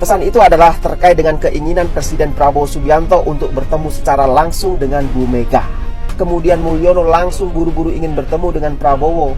Pesan itu adalah terkait dengan keinginan Presiden Prabowo Subianto untuk bertemu secara langsung dengan Bu Mega. Kemudian Mulyono langsung buru-buru ingin bertemu dengan Prabowo.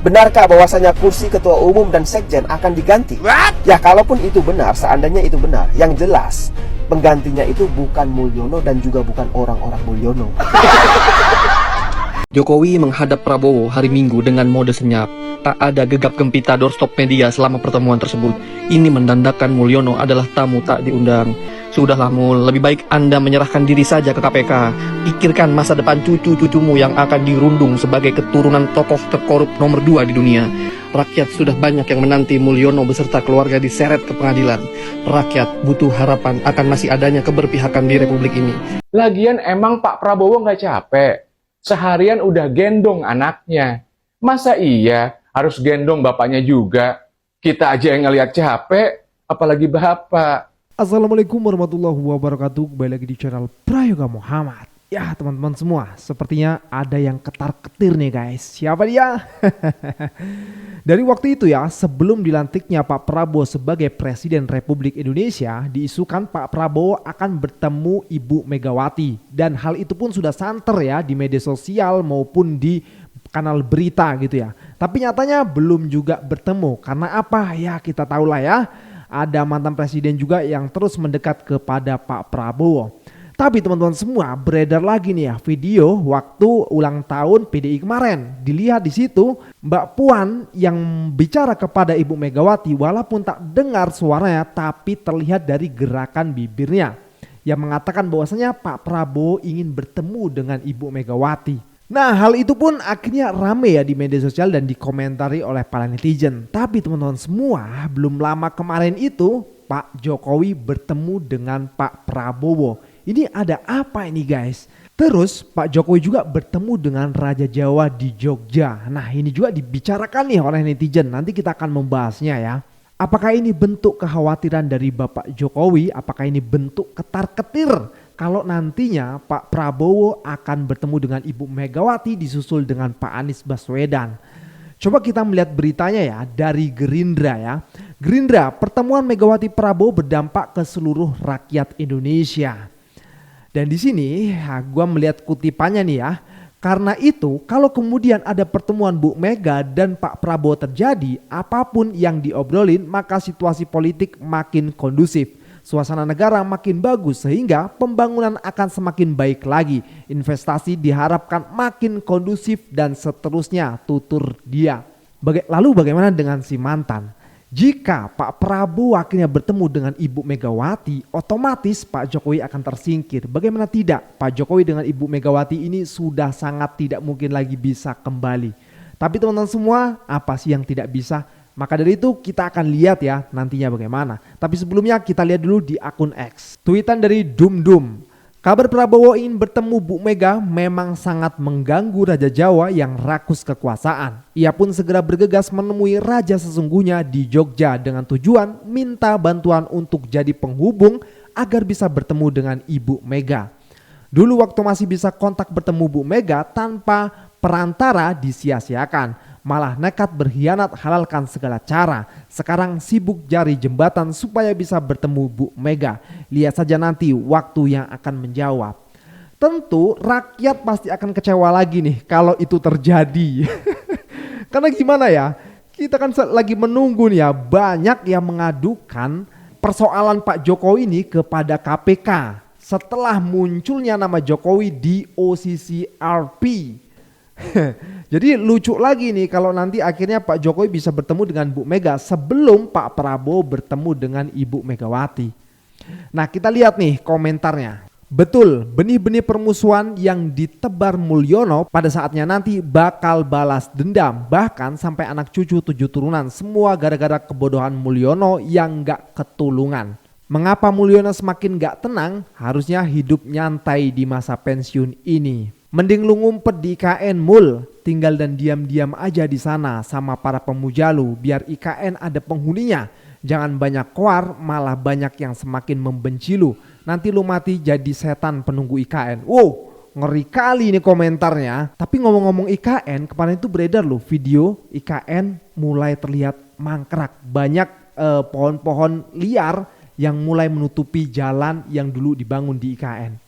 Benarkah bahwasanya kursi ketua umum dan sekjen akan diganti? Ya, kalaupun itu benar, seandainya itu benar, yang jelas penggantinya itu bukan Mulyono dan juga bukan orang-orang Mulyono. Jokowi menghadap Prabowo hari Minggu dengan mode senyap. Tak ada gegap gempita doorstop media selama pertemuan tersebut. Ini menandakan Mulyono adalah tamu tak diundang. Sudahlah Mul, lebih baik Anda menyerahkan diri saja ke KPK. Pikirkan masa depan cucu-cucumu yang akan dirundung sebagai keturunan tokoh terkorup nomor 2 di dunia. Rakyat sudah banyak yang menanti Mulyono beserta keluarga diseret ke pengadilan. Rakyat butuh harapan akan masih adanya keberpihakan di Republik ini. Lagian emang Pak Prabowo nggak capek? Seharian udah gendong anaknya. Masa iya harus gendong bapaknya juga? Kita aja yang ngeliat capek, apalagi bapak. Assalamualaikum warahmatullahi wabarakatuh. Kembali lagi di channel Prayoga Muhammad. Ya teman-teman semua, sepertinya ada yang ketar-ketir nih guys. Siapa dia? Dari waktu itu ya, sebelum dilantiknya Pak Prabowo sebagai Presiden Republik Indonesia, diisukan Pak Prabowo akan bertemu Ibu Megawati. Dan hal itu pun sudah santer ya di media sosial maupun di kanal berita gitu ya. Tapi nyatanya belum juga bertemu. Karena apa? Ya kita tahulah ya. Ada mantan presiden juga yang terus mendekat kepada Pak Prabowo. Tapi teman-teman semua, beredar lagi nih ya video waktu ulang tahun PDI kemarin. Dilihat di situ Mbak Puan yang bicara kepada Ibu Megawati walaupun tak dengar suaranya tapi terlihat dari gerakan bibirnya yang mengatakan bahwasanya Pak Prabowo ingin bertemu dengan Ibu Megawati. Nah hal itu pun akhirnya rame ya di media sosial dan dikomentari oleh para netizen. Tapi teman-teman semua, belum lama kemarin itu Pak Jokowi bertemu dengan Pak Prabowo. Ini ada apa ini guys? Terus Pak Jokowi juga bertemu dengan Raja Jawa di Jogja. Nah ini juga dibicarakan nih oleh netizen. Nanti kita akan membahasnya ya. Apakah ini bentuk kekhawatiran dari Bapak Jokowi? Apakah ini bentuk ketar-ketir? Kalau nantinya Pak Prabowo akan bertemu dengan Ibu Megawati disusul dengan Pak Anies Baswedan. Coba kita melihat beritanya ya dari Gerindra ya. Gerindra, pertemuan Megawati Prabowo berdampak ke seluruh rakyat Indonesia. Dan di sini gue melihat kutipannya nih ya. Karena itu kalau kemudian ada pertemuan Bu Mega dan Pak Prabowo terjadi, apapun yang diobrolin maka situasi politik makin kondusif. Suasana negara makin bagus sehingga pembangunan akan semakin baik lagi. Investasi diharapkan makin kondusif dan seterusnya, tutur dia. Lalu bagaimana dengan si mantan? Jika Pak Prabowo akhirnya bertemu dengan Ibu Megawati, otomatis Pak Jokowi akan tersingkir. Bagaimana tidak? Pak Jokowi dengan Ibu Megawati ini sudah sangat tidak mungkin lagi bisa kembali. Tapi teman-teman semua, apa sih yang tidak bisa? Maka dari itu kita akan lihat ya nantinya bagaimana. Tapi sebelumnya kita lihat dulu di akun X. Tweetan dari Dum. Kabar Prabowo ingin bertemu Bu Mega memang sangat mengganggu Raja Jawa yang rakus kekuasaan. Ia pun segera bergegas menemui raja sesungguhnya di Jogja dengan tujuan minta bantuan untuk jadi penghubung agar bisa bertemu dengan Ibu Mega. Dulu waktu masih bisa kontak bertemu Bu Mega tanpa perantara disia-siakan. Malah nekat berkhianat halalkan segala cara. Sekarang sibuk cari jembatan supaya bisa bertemu Bu Mega. Lihat saja nanti waktu yang akan menjawab. Tentu rakyat pasti akan kecewa lagi nih kalau itu terjadi. Karena gimana ya? Kita kan lagi menunggu nih ya, banyak yang mengadukan persoalan Pak Jokowi ini kepada KPK. Setelah munculnya nama Jokowi di OCCRP. Jadi lucu lagi nih kalau nanti akhirnya Pak Jokowi bisa bertemu dengan Bu Mega sebelum Pak Prabowo bertemu dengan Ibu Megawati. Nah kita lihat nih komentarnya. Betul, benih-benih permusuhan yang ditebar Mulyono pada saatnya nanti bakal balas dendam. Bahkan sampai anak cucu 7 turunan semua gara-gara kebodohan Mulyono yang gak ketulungan. Mengapa Mulyono semakin gak tenang? Harusnya hidup nyantai di masa pensiun ini. Mending lu ngumpet di IKN Mul, tinggal dan diam-diam aja di sana sama para pemuja lu biar IKN ada penghuninya. Jangan banyak koar, malah banyak yang semakin membenci lu. Nanti lu mati jadi setan penunggu IKN. Wow, ngeri kali ini komentarnya. Tapi ngomong-ngomong IKN, kemarin itu beredar loh video IKN mulai terlihat mangkrak. Banyak pohon-pohon liar yang mulai menutupi jalan yang dulu dibangun di IKN.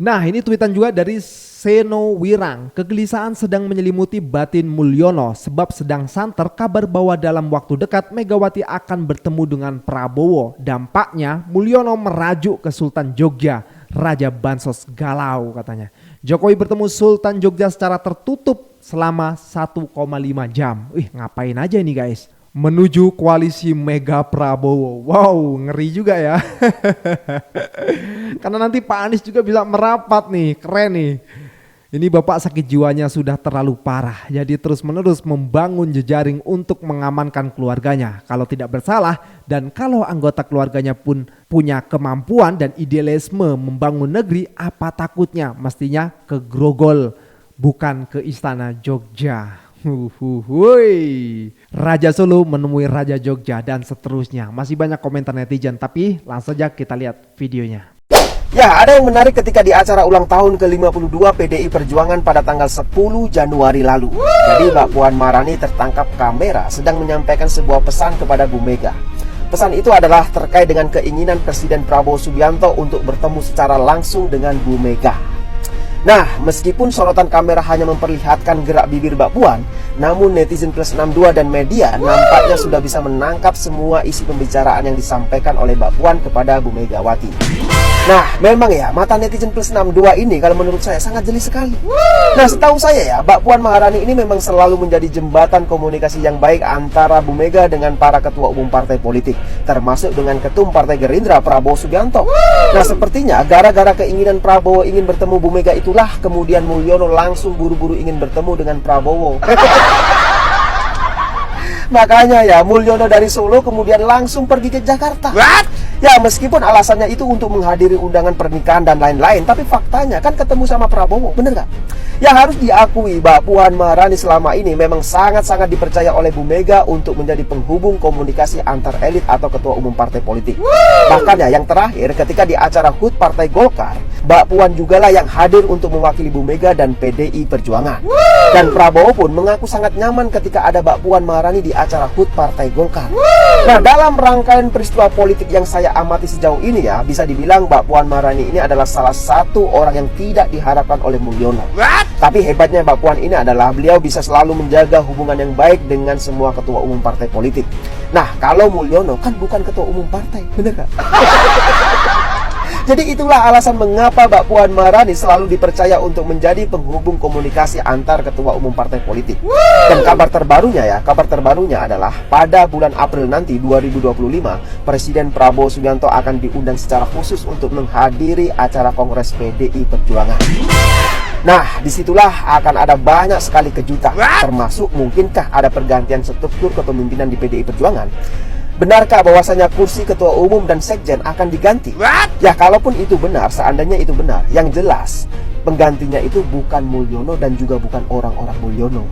Nah, ini tweetan juga dari Seno Wirang. Kegelisahan sedang menyelimuti batin Mulyono sebab sedang santer kabar bahwa dalam waktu dekat Megawati akan bertemu dengan Prabowo. Dampaknya Mulyono merajuk ke Sultan Jogja. Raja Bansos galau katanya. Jokowi bertemu Sultan Jogja secara tertutup selama 1,5 jam. Ngapain aja ini guys? Menuju koalisi Mega Prabowo. Wow, ngeri juga ya. Karena nanti Pak Anies juga bisa merapat nih, keren nih. Ini bapak sakit jiwanya sudah terlalu parah. Jadi terus-menerus membangun jejaring untuk mengamankan keluarganya. Kalau tidak bersalah dan kalau anggota keluarganya pun punya kemampuan dan idealisme membangun negeri, apa takutnya? Mestinya ke Grogol, bukan ke Istana Jogja. Raja Solo menemui Raja Jogja dan seterusnya. Masih banyak komentar netizen, tapi langsung saja kita lihat videonya. Ya, ada yang menarik ketika di acara ulang tahun ke-52 PDI Perjuangan pada tanggal 10 Januari lalu. Jadi Mbak Puan Maharani tertangkap kamera sedang menyampaikan sebuah pesan kepada Bu Mega. Pesan itu adalah terkait dengan keinginan Presiden Prabowo Subianto untuk bertemu secara langsung dengan Bu Mega. Nah, meskipun sorotan kamera hanya memperlihatkan gerak bibir Mbak Puan, namun netizen plus 62 dan media nampaknya sudah bisa menangkap semua isi pembicaraan yang disampaikan oleh Mbak Puan kepada Bu Megawati. Nah, memang ya, mata netizen plus 62 ini kalau menurut saya sangat jeli sekali. Nah, setahu saya ya, Mbak Puan Maharani ini memang selalu menjadi jembatan komunikasi yang baik antara Bu Mega dengan para ketua umum partai politik, termasuk dengan ketum Partai Gerindra Prabowo Subianto. Nah, sepertinya gara-gara keinginan Prabowo ingin bertemu Bu Mega itulah kemudian Mulyono langsung buru-buru ingin bertemu dengan Prabowo. Makanya ya, Mulyono dari Solo kemudian langsung pergi ke Jakarta. Ya, meskipun alasannya itu untuk menghadiri undangan pernikahan dan lain-lain, tapi faktanya kan ketemu sama Prabowo, bener gak? Ya, harus diakui Mbak Puan Maharani selama ini memang sangat-sangat dipercaya oleh Bu Mega untuk menjadi penghubung komunikasi antar elit atau ketua umum partai politik. Bahkan ya, yang terakhir ketika di acara HUT Partai Golkar, Mbak Puan jugalah yang hadir untuk mewakili Bu Mega dan PDI Perjuangan. Dan Prabowo pun mengaku sangat nyaman ketika ada Mbak Puan Maharani di acara HUT Partai Golkar. Nah, dalam rangkaian peristiwa politik yang saya amati sejauh ini ya, bisa dibilang Mbak Puan Maharani ini adalah salah satu orang yang tidak diharapkan oleh Mulyono. Tapi hebatnya Mbak Puan ini adalah beliau bisa selalu menjaga hubungan yang baik dengan semua ketua umum partai politik. Nah, kalau Mulyono kan bukan ketua umum partai, bener gak? Jadi itulah alasan mengapa Mbak Puan Maharani selalu dipercaya untuk menjadi penghubung komunikasi antar ketua umum partai politik. Dan kabar terbarunya adalah pada bulan April nanti 2025, Presiden Prabowo Subianto akan diundang secara khusus untuk menghadiri acara Kongres PDI Perjuangan. Nah, disitulah akan ada banyak sekali kejutan, termasuk mungkinkah ada pergantian struktur kepemimpinan di PDI Perjuangan. Benarkah bahwasanya kursi ketua umum dan sekjen akan diganti? Ya, kalaupun itu benar, seandainya itu benar, yang jelas penggantinya itu bukan Mulyono dan juga bukan orang-orang Mulyono.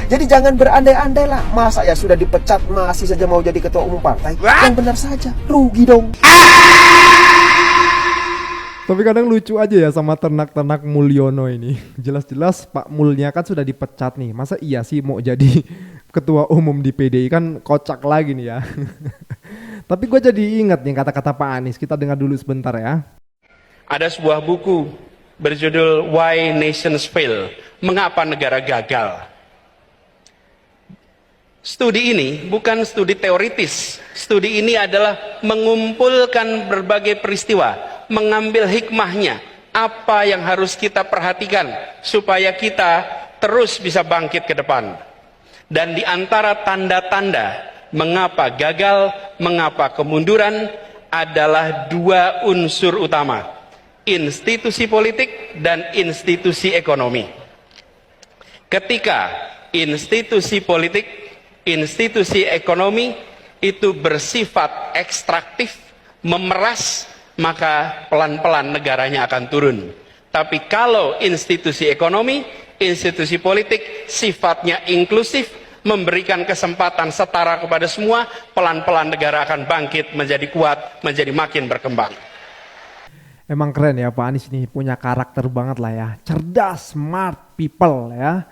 Jadi jangan berandai-andai lah. Masa ya sudah dipecat masih saja mau jadi ketua umum partai? Yang benar saja, rugi dong. Tapi kadang lucu aja ya sama ternak-ternak Mulyono ini. Jelas-jelas Pak Mulnya kan sudah dipecat nih. Masa iya sih mau jadi ketua umum di PDI, kan kocak lagi nih ya. Tapi gue jadi ingat nih kata-kata Pak Anies. Kita dengar dulu sebentar ya. Ada sebuah buku berjudul Why Nations Fail, Mengapa Negara Gagal. Studi ini bukan studi teoritis. Studi ini adalah mengumpulkan berbagai peristiwa, mengambil hikmahnya, apa yang harus kita perhatikan supaya kita terus bisa bangkit ke depan. Dan di antara tanda-tanda mengapa gagal, mengapa kemunduran adalah dua unsur utama, institusi politik dan institusi ekonomi. Ketika institusi politik, institusi ekonomi itu bersifat ekstraktif, memeras, maka pelan-pelan negaranya akan turun. Tapi kalau institusi ekonomi, institusi politik sifatnya inklusif, memberikan kesempatan setara kepada semua, pelan-pelan negara akan bangkit, menjadi kuat, menjadi makin berkembang. Emang keren ya Pak Anies ini, punya karakter banget lah ya. Cerdas, smart people ya.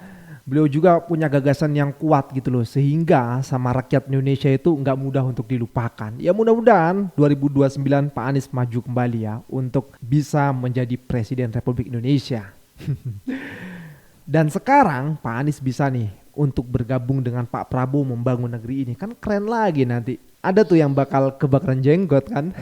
Beliau juga punya gagasan yang kuat gitu loh, sehingga sama rakyat Indonesia itu nggak mudah untuk dilupakan. Ya mudah-mudahan 2029 Pak Anies maju kembali ya untuk bisa menjadi Presiden Republik Indonesia. Dan sekarang Pak Anies bisa nih untuk bergabung dengan Pak Prabowo membangun negeri ini, kan keren lagi nanti. Ada tuh yang bakal kebakaran jenggot kan.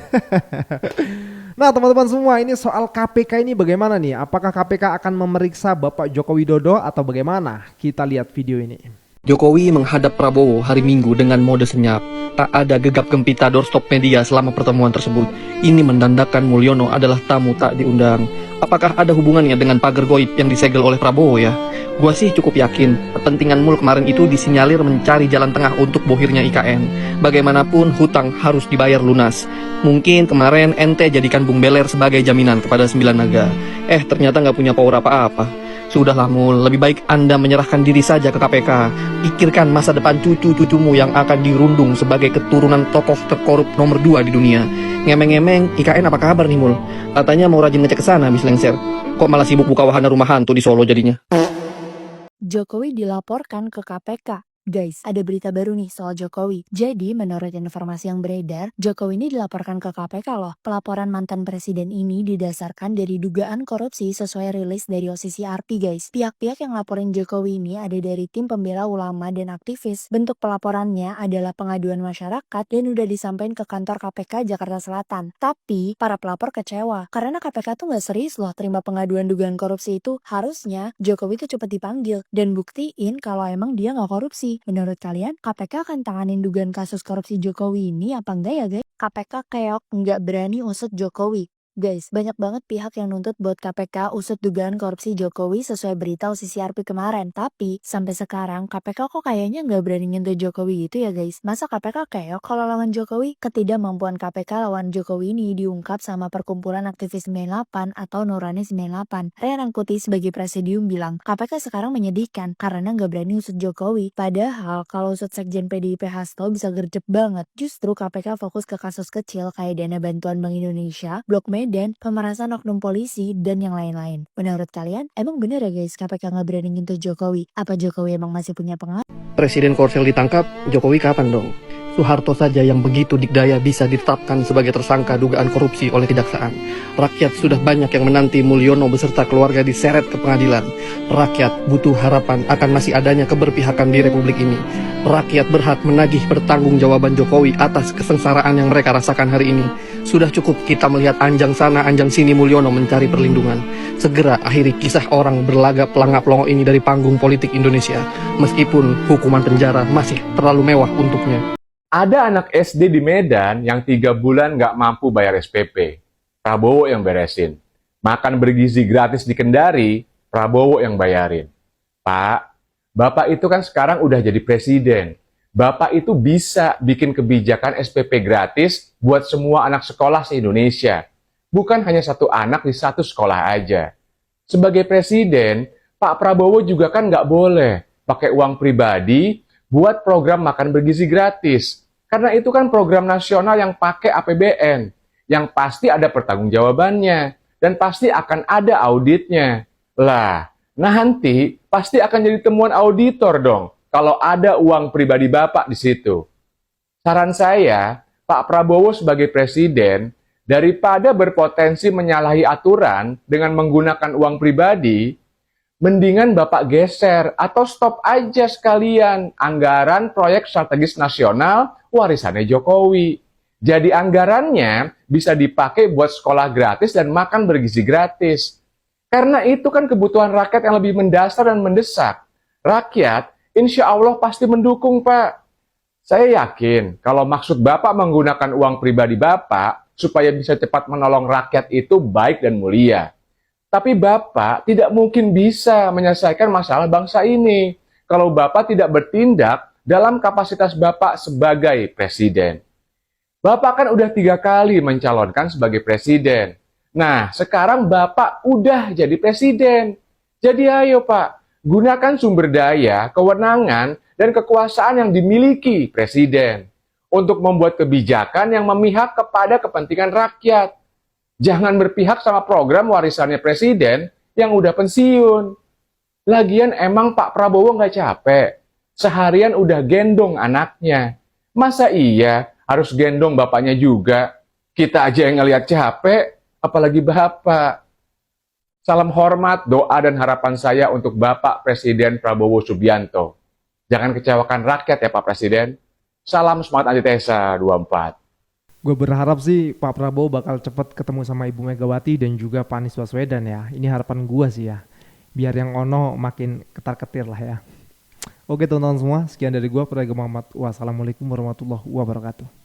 Nah teman-teman semua, ini soal KPK ini bagaimana nih? Apakah KPK akan memeriksa Bapak Joko Widodo atau bagaimana? Kita lihat video ini. Jokowi menghadap Prabowo hari Minggu dengan mode senyap. Tak ada gegap gempita doorstop media selama pertemuan tersebut. Ini mendandakan Mulyono adalah tamu tak diundang. Apakah ada hubungannya dengan pagar goib yang disegel oleh Prabowo ya? Gua sih cukup yakin kepentingan Mul kemarin itu disinyalir mencari jalan tengah untuk bohirnya IKN. Bagaimanapun hutang harus dibayar lunas. Mungkin kemarin ente jadikan Bung Beler sebagai jaminan kepada 9 naga. Ternyata nggak punya power apa-apa. Sudahlah Mul, lebih baik Anda menyerahkan diri saja ke KPK. Pikirkan masa depan cucu-cucumu yang akan dirundung sebagai keturunan tokoh terkorup nomor 2 di dunia. Ngemeng-ngemeng, IKN apa kabar nih Mul? Katanya mau rajin ngecek ke sana habis lengser. Kok malah sibuk buka wahana rumah hantu di Solo jadinya? Jokowi dilaporkan ke KPK. Guys, ada berita baru nih soal Jokowi. Jadi, menurut informasi yang beredar, Jokowi ini dilaporkan ke KPK loh. Pelaporan mantan presiden ini didasarkan dari dugaan korupsi sesuai rilis dari OCCRP guys. Pihak-pihak yang laporin Jokowi ini ada dari tim pembela ulama dan aktivis. Bentuk pelaporannya adalah pengaduan masyarakat dan udah disampaikan ke kantor KPK Jakarta Selatan. Tapi, para pelapor kecewa karena KPK tuh nggak serius loh terima pengaduan dugaan korupsi itu. Harusnya Jokowi tuh cepat dipanggil dan buktiin kalau emang dia nggak korupsi. Menurut kalian, KPK akan tanganin dugaan kasus korupsi Jokowi ini apa enggak ya guys? KPK keok nggak berani usut Jokowi. Guys, banyak banget pihak yang nuntut buat KPK usut dugaan korupsi Jokowi sesuai berita OCCRP kemarin. Tapi, sampai sekarang KPK kok kayaknya nggak berani nyentuh Jokowi gitu ya guys. Masa KPK keok kalau lawan Jokowi? Ketidakmampuan KPK lawan Jokowi ini diungkap sama perkumpulan aktivis 98 atau Nurani 98. Ray Rangkuti sebagai presidium bilang, KPK sekarang menyedihkan karena nggak berani usut Jokowi. Padahal kalau usut Sekjen PDIP Hasto bisa gercep banget. Justru KPK fokus ke kasus kecil kayak dana bantuan Bank Indonesia, blok dan pemerasan oknum polisi, dan yang lain-lain. Menurut kalian, emang bener ya guys KPK nggak berani nyentuh Jokowi? Apa Jokowi emang masih punya pengaruh? Presiden Korsel ditangkap, Jokowi kapan dong? Soeharto saja yang begitu dikdaya bisa ditetapkan sebagai tersangka dugaan korupsi oleh kejaksaan. Rakyat sudah banyak yang menanti Mulyono beserta keluarga diseret ke pengadilan. Rakyat butuh harapan akan masih adanya keberpihakan di Republik ini. Rakyat berhak menagih pertanggungjawaban Jokowi atas kesengsaraan yang mereka rasakan hari ini. Sudah cukup kita melihat anjang sana anjang sini Mulyono mencari perlindungan. Segera akhiri kisah orang berlagak pelangap-pelongo ini dari panggung politik Indonesia. Meskipun hukuman penjara masih terlalu mewah untuknya. Ada anak SD di Medan yang 3 bulan nggak mampu bayar SPP. Prabowo yang beresin. Makan bergizi gratis di Kendari, Prabowo yang bayarin. Pak, Bapak itu kan sekarang udah jadi presiden. Bapak itu bisa bikin kebijakan SPP gratis buat semua anak sekolah se-Indonesia. Bukan hanya satu anak di satu sekolah aja. Sebagai presiden, Pak Prabowo juga kan nggak boleh pakai uang pribadi buat program makan bergizi gratis. Karena itu kan program nasional yang pakai APBN, yang pasti ada pertanggungjawabannya, dan pasti akan ada auditnya. Lah, nanti pasti akan jadi temuan auditor dong, kalau ada uang pribadi Bapak di situ. Saran saya, Pak Prabowo sebagai presiden, daripada berpotensi menyalahi aturan dengan menggunakan uang pribadi, mendingan Bapak geser atau stop aja sekalian anggaran proyek strategis nasional warisannya Jokowi. Jadi anggarannya bisa dipakai buat sekolah gratis dan makan bergizi gratis. Karena itu kan kebutuhan rakyat yang lebih mendasar dan mendesak. Rakyat insya Allah pasti mendukung, Pak. Saya yakin kalau maksud Bapak menggunakan uang pribadi Bapak supaya bisa cepat menolong rakyat itu baik dan mulia. Tapi Bapak tidak mungkin bisa menyelesaikan masalah bangsa ini kalau Bapak tidak bertindak dalam kapasitas Bapak sebagai presiden. Bapak kan udah 3 kali mencalonkan sebagai presiden. Nah, sekarang Bapak udah jadi presiden. Jadi ayo Pak, gunakan sumber daya, kewenangan, dan kekuasaan yang dimiliki presiden untuk membuat kebijakan yang memihak kepada kepentingan rakyat. Jangan berpihak sama program warisannya presiden yang udah pensiun. Lagian emang Pak Prabowo nggak capek? Seharian udah gendong anaknya. Masa iya harus gendong bapaknya juga? Kita aja yang ngeliat capek, apalagi bapak. Salam hormat, doa dan harapan saya untuk Bapak Presiden Prabowo Subianto. Jangan kecewakan rakyat ya Pak Presiden. Salam semangat antitesa 24. Gue berharap sih Pak Prabowo bakal cepet ketemu sama Ibu Megawati dan juga Pak Anies Baswedan ya. Ini harapan gue sih ya. Biar yang ono makin ketar-ketir lah ya. Oke teman-teman semua, sekian dari gue, Prayoga Muhammad. Wassalamualaikum warahmatullahi wabarakatuh.